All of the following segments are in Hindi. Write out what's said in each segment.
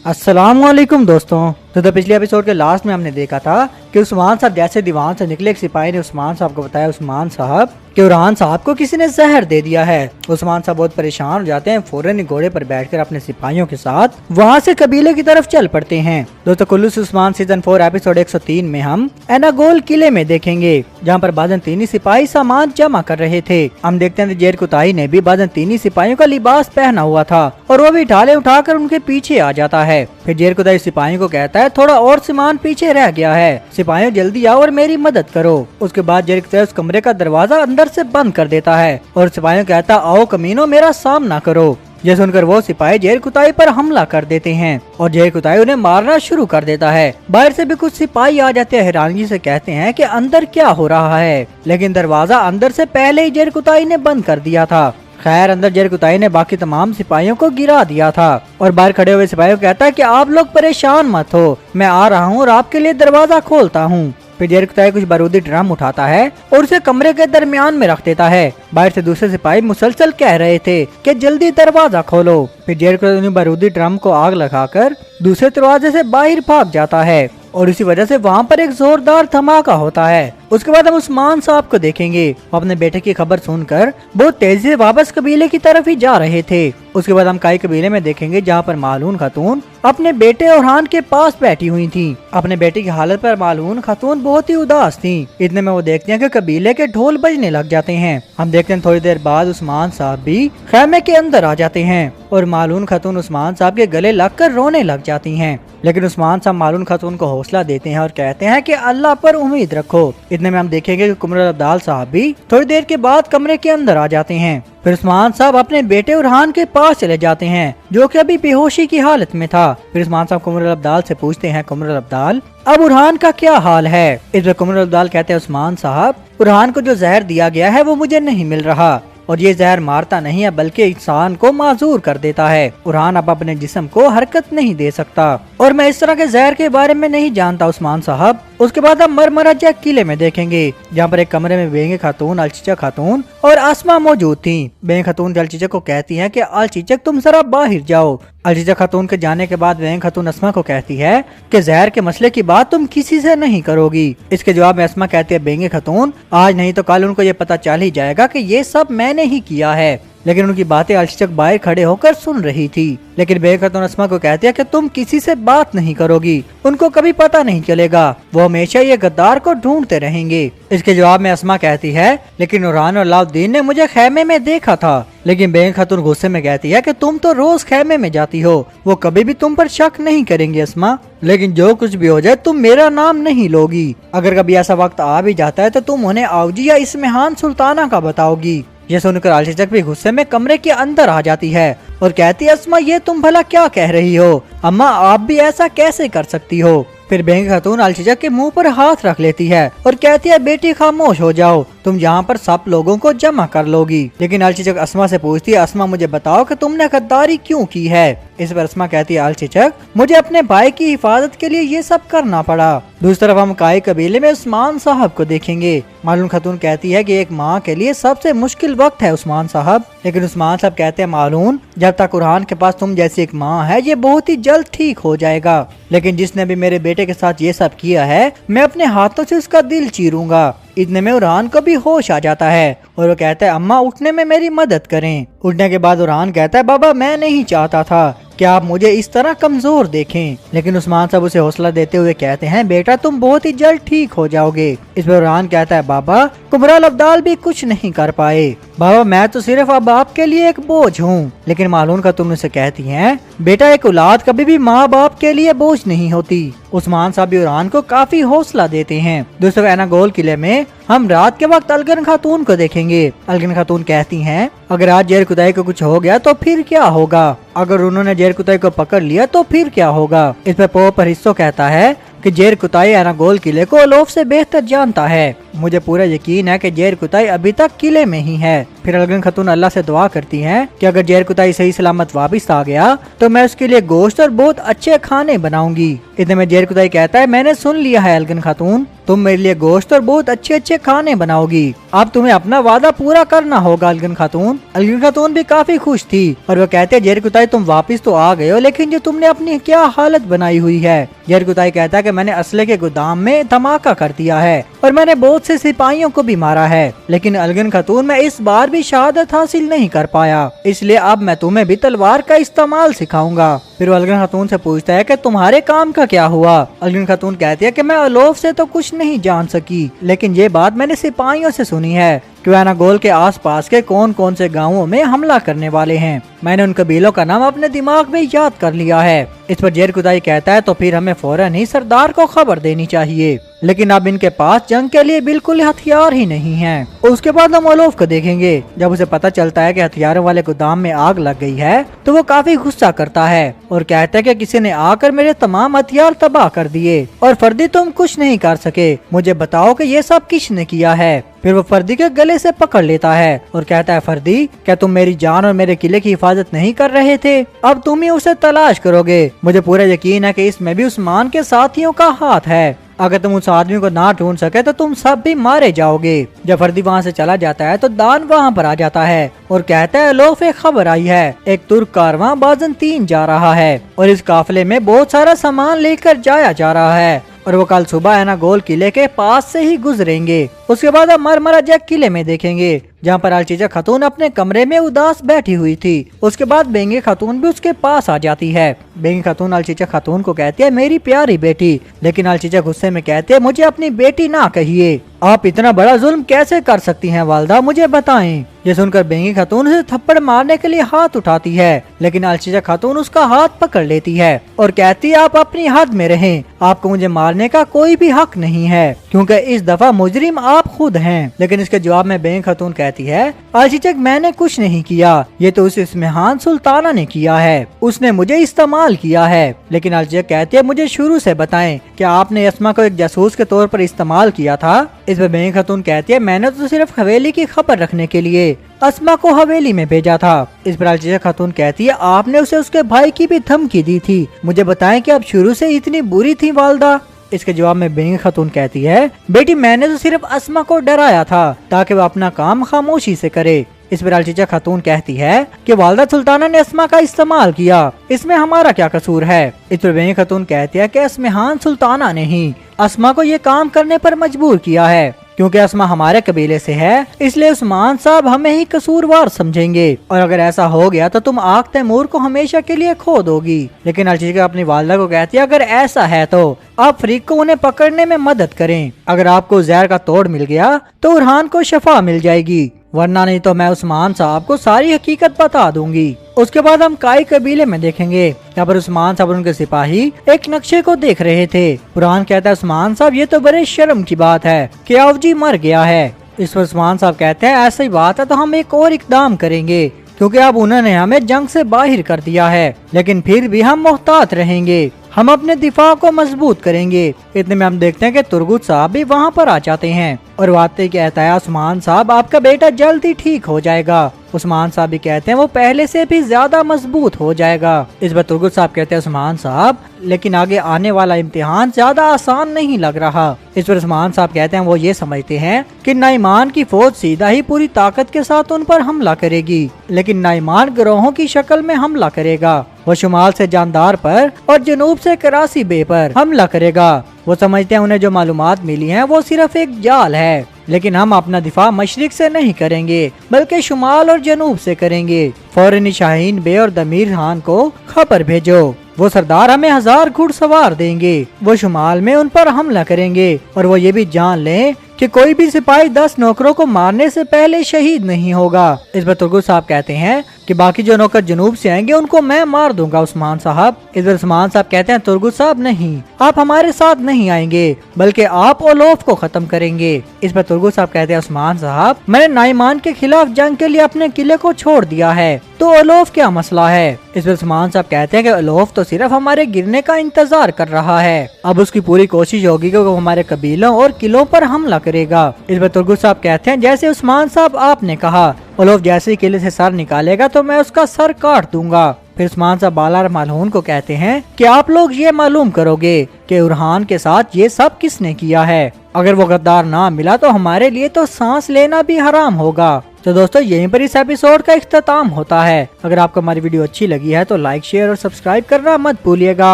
अस्सलामुअलैकुम दोस्तों। तो पिछले एपिसोड के लास्ट में हमने देखा था कि उस्मान साहब जैसे दीवान से निकले, एक सिपाही ने उस्मान साहब को बताया उस्मान साहब कि उरहान साहब को किसी ने जहर दे दिया है। उस्मान साहब बहुत परेशान हो जाते हैं, फौरन ही घोड़े पर बैठकर अपने सिपाहियों के साथ वहाँ से कबीले की तरफ चल पड़ते हैं। दोस्तों कुल्लूस उस्मान सीजन 4 एपिसोड 103 में हम एनागोल किले में देखेंगे, जहाँ पर बाज़ंतीनी सिपाही सामान जमा कर रहे थे। हम देखते हैं जेर कुताई ने भी बाज़ंतीनी सिपाहियों का लिबास पहना हुआ था और वो भी ढाले उठाकर उनके पीछे आ जाता है। फिर जेर कुताई सिपाहियों को कहता है थोड़ा और सामान पीछे रह गया है, सिपाहियों जल्दी आओ और मेरी मदद करो। उसके बाद जेर कुताई उस कमरे का दरवाजा अंदर से बंद कर देता है और सिपाहियों कहता आओ कमीनों मेरा सामना करो। ये सुनकर वो सिपाही जेर कुताई पर हमला कर देते हैं और जेर कुताई उन्हें मारना शुरू कर देता है। बाहर से भी कुछ सिपाही आ जाते हैं, हैरानगी से कहते हैं कि अंदर क्या हो रहा है, लेकिन दरवाजा अंदर से पहले ही जेर कुताई ने बंद कर दिया था। खैर अंदर जेर कुताई ने बाकी तमाम सिपाहियों को गिरा दिया था और बाहर खड़े हुए सिपाहियों को कहता है कि आप लोग परेशान मत हो, मैं आ रहा हूँ और आपके लिए दरवाजा खोलता हूँ। फिर जेर कुताई कुछ बारूदी ड्रम उठाता है और उसे कमरे के दरमियान में रख देता है। बाहर से दूसरे सिपाही मुसलसल कह रहे थे कि जल्दी दरवाजा खोलो। फिर जेर कुताई बारूदी ड्रम को आग लगाकर दूसरे दरवाजे से बाहर भाग जाता है और इसी वजह से वहाँ पर एक जोरदार धमाका होता है। उसके बाद हम उस्मान साहब को देखेंगे, वो अपने बेटे की खबर सुनकर बहुत तेजी से वापस कबीले की तरफ ही जा रहे थे। उसके बाद हम काई कबीले में देखेंगे, जहाँ पर मालून खातून अपने बेटे ओरहान के पास बैठी हुई थी। अपने बेटे की हालत पर मालून खातून बहुत ही उदास थी। इतने में वो देखते हैं कि कबीले के ढोल बजने लग जाते हैं। हम देखते हैं थोड़ी देर बाद उस्मान साहब भी खैमे के अंदर आ जाते हैं और मालून खातून उस्मान साहब के गले लगकर रोने लग जाती हैं। लेकिन उस्मान साहब मालून खातून को हौसला देते हैं और कहते हैं कि अल्लाह पर उम्मीद रखो। इतने में हम देखेंगे कि कुमरुल अब्दाल साहब भी थोड़ी देर के बाद कमरे के अंदर आ जाते हैं। फिर उस्मान साहब अपने बेटे उरहान के पास चले जाते हैं, जो कि अभी बेहोशी की हालत में था। फिर उस्मान साहब कुमरुल अब्दाल से पूछते हैं, कुमरुल अब्दाल अब उरहान का क्या हाल है? इस पर कुमरुल अब्दाल कहते हैं, उस्मान साहब उरहान को जो जहर दिया गया है वो मुझे नहीं मिल रहा और ये जहर मारता नहीं है बल्कि इंसान को माजूर कर देता है। उरहान अब अपने जिस्म को हरकत नहीं दे सकता और मैं इस तरह के जहर के बारे में नहीं जानता उस्मान साहब। उसके बाद हम मरमराजा किले में देखेंगे, जहाँ पर एक कमरे में बेंगे खातून, अलचीचा खातून और आसमा मौजूद थी। बेंगे खातून अलचीचा को कहती है कि अलचीचक तुम जरा बाहर जाओ। अलचीचा खातून के जाने के बाद बेंगे खातून अस्मा को कहती है कि जहर के मसले की बात तुम किसी से नहीं करोगी। इसके जवाब में अस्मा कहती है, बेंगे खातून आज नहीं तो कल उनको ये पता चल ही जाएगा कि ये सब मैंने ही किया है। लेकिन उनकी बातें अलचीचक बाहर खड़े होकर सुन रही थी। लेकिन बेंगे खातून अस्मा को कहती है कि तुम किसी से बात नहीं करोगी, उनको कभी पता नहीं चलेगा, वो हमेशा ये गद्दार को ढूंढते रहेंगे। इसके जवाब में अस्मा कहती है, लेकिन उरहान और अलाउद्दीन ने मुझे खैमे में देखा था। लेकिन बेंगे खातून गुस्से में कहती है कि तुम तो रोज खैमे में जाती हो, वो कभी भी तुम पर शक नहीं करेंगे अस्मा। लेकिन जो कुछ भी हो जाए तुम मेरा नाम नहीं लोगी। अगर कभी ऐसा वक्त आ भी जाता है तो तुम उन्हें आवजी या इस्मेहान सुल्ताना का बताओगी। ये सुनकर अलचीचक भी गुस्से में कमरे के अंदर आ जाती है और कहती है, अस्मा ये तुम भला क्या कह रही हो? अम्मा आप भी ऐसा कैसे कर सकती हो? फिर बेंगे खातून अलचीचक के मुंह पर हाथ रख लेती है और कहती है, बेटी खामोश हो जाओ, तुम यहाँ पर सब लोगों को जमा कर लोगी। लेकिन अलचीचक अस्मा से पूछती है, अस्मा मुझे बताओ कि तुमने गद्दारी क्यों की है? इस पर अस्मा कहती है, अलचीचक मुझे अपने भाई की हिफाजत के लिए ये सब करना पड़ा। दूसरी तरफ हम काई कबीले में उस्मान साहब को देखेंगे। मालून खातून कहती है कि एक माँ के लिए सबसे मुश्किल वक्त है उस्मान साहब। लेकिन उस्मान साहब कहते हैं, मालून जब तक उरहान के पास तुम जैसी एक माँ है ये बहुत ही जल्द ठीक हो जाएगा। लेकिन जिसने भी मेरे बेटे के साथ ये सब किया है मैं अपने हाथों से उसका दिल चीरूंगा। इतने में उरहान को भी होश आ जाता है और वो कहता है, अम्मा उठने में मेरी मदद करें। उठने के बाद उरहान कहता है, बाबा मैं नहीं चाहता था कि आप मुझे इस तरह कमजोर देखें। लेकिन उस्मान साहब उसे हौसला देते हुए कहते हैं, बेटा तुम बहुत ही जल्द ठीक हो जाओगे। इस पर उरहान कहता है, बाबा कुमरुल अब्दाल भी कुछ नहीं कर पाए, बाबा मैं तो सिर्फ अब आपके लिए एक बोझ हूँ। लेकिन मालून खातून उसे कहती है, बेटा एक औलाद कभी भी माँ बाप के लिए बोझ नहीं होती। उस्मान साहब भी उरहान को काफी हौसला देते हैं। दोस्तों एनागोल किले में हम रात के वक्त अलगन खातून को देखेंगे। अलगन खातून कहती हैं, अगर आज जेर कुताई को कुछ हो गया तो फिर क्या होगा? अगर उन्होंने जेर कुताई को पकड़ लिया तो फिर क्या होगा? इस पर पो पर हिस्सों कहता है कि जेर कुताई एनागोल किले को अलौफ से बेहतर जानता है। मुझे पूरा यकीन है कि जेर कुताई अभी तक किले में ही है। फिर अलगन खातून अल्लाह से दुआ करती हैं कि अगर जेर कुताई सही सलामत वापस आ गया तो मैं उसके लिए गोश्त और बहुत अच्छे खाने बनाऊंगी। इतने में जेर कुताई कहता है, मैंने सुन लिया है अलगन खातून, तुम मेरे लिए गोश्त और बहुत अच्छे अच्छे खाने बनाओगी। अब तुम्हें अपना वादा पूरा करना होगा अलगन खातून। अलगन खातून भी काफी खुश थी और वो कहते जेरकुताई तुम वापस तो आ गए हो, लेकिन जो तुमने अपनी क्या हालत बनाई हुई है। जेरकुताई कहता है कि मैंने असले के गोदाम में धमाका कर दिया है और मैंने बहुत से सिपाहियों को भी मारा है, लेकिन अलगन खातून मैं इस बार भी शहादत हासिल नहीं कर पाया, इसलिए अब मैं तुम्हें भी तलवार का इस्तेमाल सिखाऊंगा। फिर वो अलगन खातून से पूछता है कि तुम्हारे काम का क्या हुआ। अलगन खातून कहती है कि मैं अलोफ से तो कुछ नहीं जान सकी, लेकिन ये बात मैंने सिपाहियों से सुनी है कि एनागोल के आसपास के कौन कौन से गांवों में हमला करने वाले हैं। मैंने उन कबीलों का नाम अपने दिमाग में याद कर लिया है। इस पर जेरकुताई कहता है तो फिर हमें फौरन ही सरदार को खबर देनी चाहिए, लेकिन अब इनके पास जंग के लिए बिल्कुल हथियार ही नहीं है। उसके बाद हम अलोफ को देखेंगे। जब उसे पता चलता है कि हथियारों वाले गोदाम में आग लग गई है तो वो काफी गुस्सा करता है और कहता है कि किसी ने आकर मेरे तमाम हथियार तबाह कर दिए और फर्दी तुम कुछ नहीं कर सके, मुझे बताओ कि ये सब किसने किया है। फिर वो फर्दी के गले से पकड़ लेता है और कहता है फर्दी, क्या तुम मेरी जान और मेरे किले की हिफाजत नहीं कर रहे थे? अब तुम ही उसे तलाश करोगे। मुझे पूरा यकीन है कि इसमें भी उस्मान के साथियों का हाथ है। अगर तुम उस आदमी को ना ढूंढ सके तो तुम सब भी मारे जाओगे। जब फर्दी वहाँ से चला जाता है तो दान वहाँ पर आ जाता है और कहता है अलोफ एक खबर आई है, एक तुर्क कारवां बाज़ंतीन जा रहा है और इस काफिले में बहुत सारा सामान लेकर जाया जा रहा है और वो कल सुबह एनागोल किले के पास से ही गुजरेंगे। उसके बाद हम मरमरा जैक किले में देखेंगे जहाँ पर अलचीचा खातून अपने कमरे में उदास बैठी हुई थी। उसके बाद बेंगे खातून भी उसके पास आ जाती है। बेंगे खातून अलचीचा खातून को कहती है मेरी प्यारी बेटी, लेकिन अलचीचा गुस्से में कहते हैं मुझे अपनी बेटी ना कहिए, आप इतना बड़ा जुल्म कैसे कर सकती हैं वालदा, मुझे बताएं। ये सुनकर बेंगे खातून उसे थप्पड़ मारने के लिए हाथ उठाती है, लेकिन अलचीचा खातून उसका हाथ पकड़ लेती है और कहती है आप अपनी हद में रहें, आपको मुझे मारने का कोई भी हक नहीं है क्योंकि इस दफा मुजरिम आप खुद हैं। लेकिन इसके जवाब में बेंगे खातून कहती है अलचीचक मैंने कुछ नहीं किया, ये तो उस इस्मेहान सुल्ताना ने किया है, उसने मुझे इस्तेमाल किया है। लेकिन अलचीचक कहती है मुझे शुरू से बताएं क्या आपने अस्मा को एक जासूस के तौर पर इस्तेमाल किया था? इस पर बेंगे खातून कहती है मैंने तो सिर्फ हवेली की खबर रखने के लिए अस्मा को हवेली में भेजा था। इस पर अलचीचा खातून कहती है आपने उसे उसके भाई की भी धमकी दी थी, मुझे बताएं कि आप शुरू से इतनी बुरी थी वालदा। इसके जवाब में बेंगे खातून कहती है बेटी मैंने तो सिर्फ अस्मा को डराया था ताकि वो अपना काम खामोशी से करे। इस पर अलचीचा खातून कहती है कि वालदा सुल्ताना ने अस्मा का इस्तेमाल किया, इसमें हमारा क्या कसूर है? इस पर बेंगे खातून कहती है कि अस्मेहान सुल्ताना ने ही अस्मा को ये काम करने पर मजबूर किया है, क्योंकि अस्मा हमारे कबीले से है इसलिए उस्मान साहब हमें ही कसूरवार समझेंगे और अगर ऐसा हो गया तो तुम आग तैमूर को हमेशा के लिए खो दोगी। लेकिन अलचीचा अपनी वालदा को कहती है अगर ऐसा है तो आप फरीक को उन्हें पकड़ने में मदद करें, अगर आपको जहर का तोड़ मिल गया तो उरहान को शफा मिल जाएगी, वरना नहीं तो मैं उस्मान साहब को सारी हकीकत बता दूंगी। उसके बाद हम काई कबीले में देखेंगे, यहाँ पर उस्मान साहब और उनके सिपाही एक नक्शे को देख रहे थे। कुरान कहता है उस्मान साहब ये तो बड़े शर्म की बात है कि अवजी मर गया है। इस पर उस्मान साहब कहते हैं ऐसी बात है तो हम एक और इकदाम करेंगे क्योंकि अब उन्होंने हमें जंग से बाहर कर दिया है, लेकिन फिर भी हम मोहतात रहेंगे, हम अपने दिफा को मजबूत करेंगे। इतने में हम देखते हैं कि तुर्गुत साहब भी वहाँ पर आ जाते हैं और वाते कहता है उस्मान साहब आपका बेटा जल्द ही ठीक हो जाएगा। उस्मान साहब भी कहते हैं वो पहले से भी ज्यादा मजबूत हो जाएगा। इस पर तुर्गुत साहब कहते हैं उस्मान साहब लेकिन आगे आने वाला इम्तिहान ज्यादा आसान नहीं लग रहा। इस पर उस्मान साहब कहते हैं वो ये समझते हैं कि नाइमान की फौज सीधा ही पूरी ताकत के साथ उन पर हमला करेगी, लेकिन नाइमान गिरोहों की शक्ल में हमला करेगा। वो शुमाल से जानदार पर और जनूब से करासी बे पर हमला करेगा। वो समझते हैं उन्हें जो मालूमात मिली हैं वो सिर्फ एक जाल है, लेकिन हम अपना दिफा मशरिक से नहीं करेंगे बल्कि शुमाल और जनूब से करेंगे। फौरन शाहीन बे और दमीर खान को खबर भेजो, वो सरदार हमें 1000 घुड़सवार देंगे, वो शुमाल में उन पर हमला करेंगे और वो ये भी जान लें कि कोई भी सिपाही 10 नौकरों को मारने से पहले शहीद नहीं होगा। इस पर तुर्गुत साहब कहते हैं कि बाकी जो नौकर जनूब से आएंगे उनको मैं मार दूंगा उस्मान साहब। इस पर उस्मान साहब कहते हैं तुर्गुत साहब नहीं, आप हमारे साथ नहीं आएंगे बल्कि आप ओलोफ को खत्म करेंगे। इस पर तुर्गुत साहब कहते हैं उस्मान साहब मैंने नाइमान के खिलाफ जंग के लिए अपने किले को छोड़ दिया है तो ओलोफ क्या मसला है? इस पर उस्मान साहब कहते हैं कि ओलोफ तो सिर्फ हमारे गिरने का इंतजार कर रहा है, अब उसकी पूरी कोशिश होगी कि वो हमारे कबीलों और किलों पर हमला करेगा। इस पर तुर्गुत साहब कहते हैं जैसे उस्मान साहब आपने कहा ओलोफ जैसे ही किले से सर निकालेगा तो मैं उसका सर काट दूंगा। फिर उस्मान साहब बाला मालून को कहते हैं कि आप लोग ये मालूम करोगे कि उरहान के साथ ये सब किसने किया है। अगर वो गद्दार ना मिला तो हमारे लिए तो सांस लेना भी हराम होगा। तो दोस्तों यहीं पर इस एपिसोड का इख्तिताम होता है। अगर आपको हमारी वीडियो अच्छी लगी है तो लाइक शेयर और सब्सक्राइब करना मत भूलिएगा।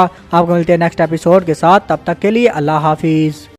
आपको मिलते हैं नेक्स्ट एपिसोड के साथ, तब तक के लिए अल्लाह हाफिज।